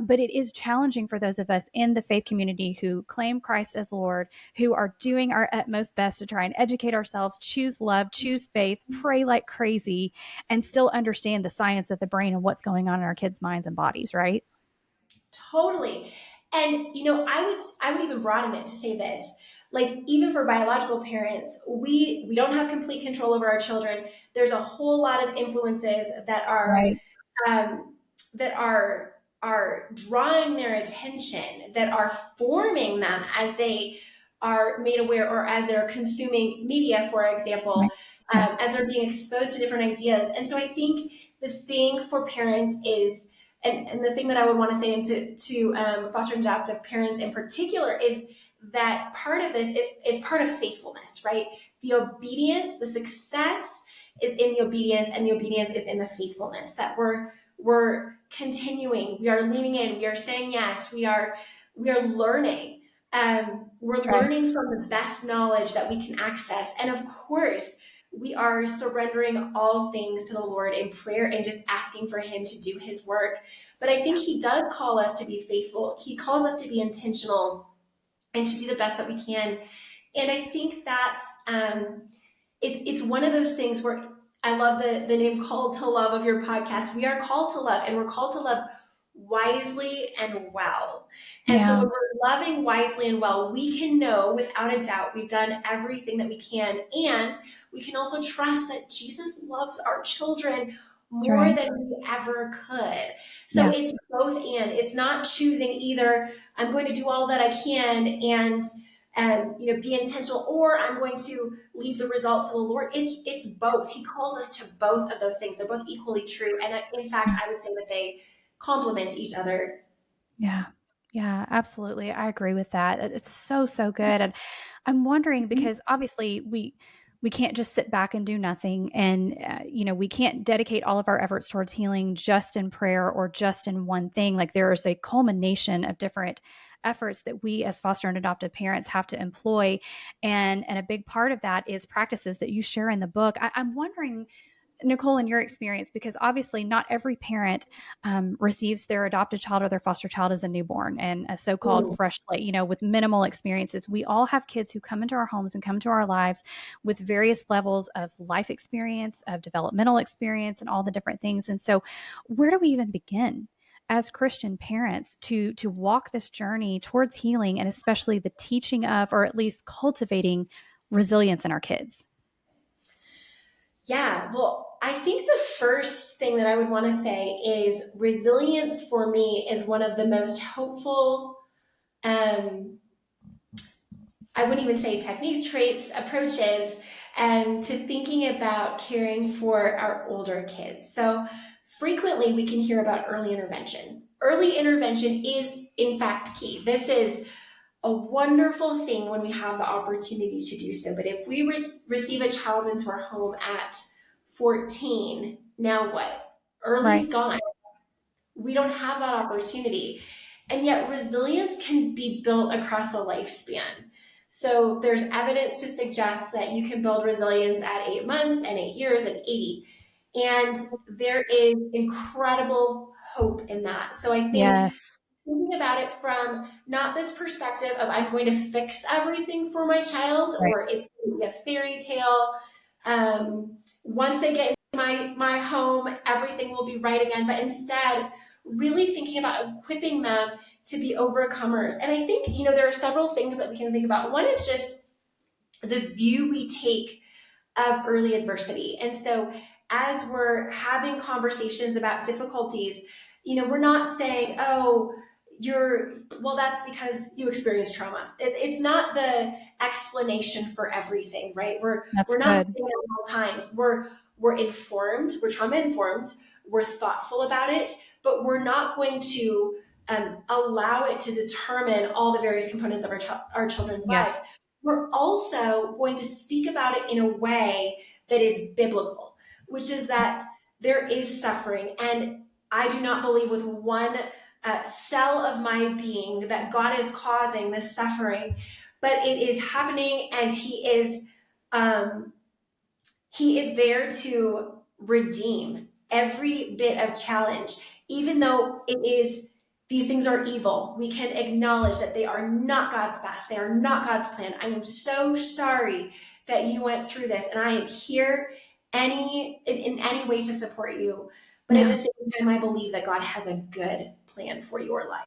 But it is challenging for those of us in the faith community who claim Christ as Lord, who are doing our utmost best to try and educate ourselves, choose love, choose faith, pray like crazy, and still understand the science of the brain and what's going on in our kids' minds and bodies, right? Totally. And I would even broaden it to say this. Like, even for biological parents, we don't have complete control over our children. There's a whole lot of influences Right. um, that are drawing their attention, that are forming them as they are made aware, or as they're consuming media, for example, Right. Yeah. as they're being exposed to different ideas. And so I think the thing for parents is, and the thing that I would want to say to foster and adoptive parents in particular, is that part of this is part of faithfulness, right? The obedience, the success is in the obedience, and the obedience is in the faithfulness, that we're continuing, we are leaning in, we are saying yes, we are learning. We're That's right. learning from the best knowledge that we can access. And of course, we are surrendering all things to the Lord in prayer and just asking for Him to do His work. But I think He does call us to be faithful. He calls us to be intentional and to do the best that we can. And I think that's it's one of those things where I love the name Called to Love of your podcast. We are called to love, and we're called to love wisely and well. And so Yeah. when we're loving wisely and well, we can know without a doubt we've done everything that we can. And we can also trust that Jesus loves our children That's more right. than we ever could. So Yeah. it's both and. It's not choosing either I'm going to do all that I can and be intentional, or I'm going to leave the results to the Lord. It's both. He calls us to both of those things. They're both equally true. And in fact, I would say that they complement each other. Yeah. Yeah, absolutely. I agree with that. It's so, so good. And I'm wondering because obviously we can't just sit back and do nothing, and we can't dedicate all of our efforts towards healing just in prayer or just in one thing. Like, there is a culmination of different efforts that we as foster and adoptive parents have to employ, and a big part of that is practices that you share in the book. I'm wondering, Nicole, in your experience, because obviously not every parent receives their adopted child or their foster child as a newborn and a so-called Mm. fresh slate, with minimal experiences. We all have kids who come into our homes and come to our lives with various levels of life experience, of developmental experience, and all the different things. And so, where do we even begin as Christian parents to walk this journey towards healing, and especially the teaching of, or at least cultivating, resilience in our kids? Yeah, well, I think the first thing that I would want to say is resilience for me is one of the most hopeful, um, I wouldn't even say techniques, traits, approaches, to thinking about caring for our older kids. So frequently we can hear about early intervention. Early intervention is, in fact, key. This is a wonderful thing when we have the opportunity to do so. But if we receive a child into our home at 14, now what? Right. Early's gone. We don't have that opportunity. And yet resilience can be built across the lifespan. So there's evidence to suggest that you can build resilience at 8 months and 8 years and 80. And there is incredible hope in that. So I think Yes. thinking about it from not this perspective of I'm going to fix everything for my child, Right. or it's going to be a fairy tale. Once they get into my home, everything will be right again. But instead, really thinking about equipping them to be overcomers. And I think, there are several things that we can think about. One is just the view we take of early adversity. And so as we're having conversations about difficulties, we're not saying, oh, that's because you experienced trauma. It's not the explanation for everything, right? That's We're not good. saying at all times. We're informed, we're trauma informed, we're thoughtful about it, but we're not going to allow it to determine all the various components of our children's lives. Yes. We're also going to speak about it in a way that is biblical, which is that there is suffering. And I do not believe with one cell of my being that God is causing this suffering, but it is happening, and um, He is there to redeem every bit of challenge, even though it is these things are evil. We can acknowledge that they are not God's best. They are not God's plan. I am so sorry that you went through this, and I am here in any way to support you. But at Yeah. the same time, I believe that God has a good plan for your life.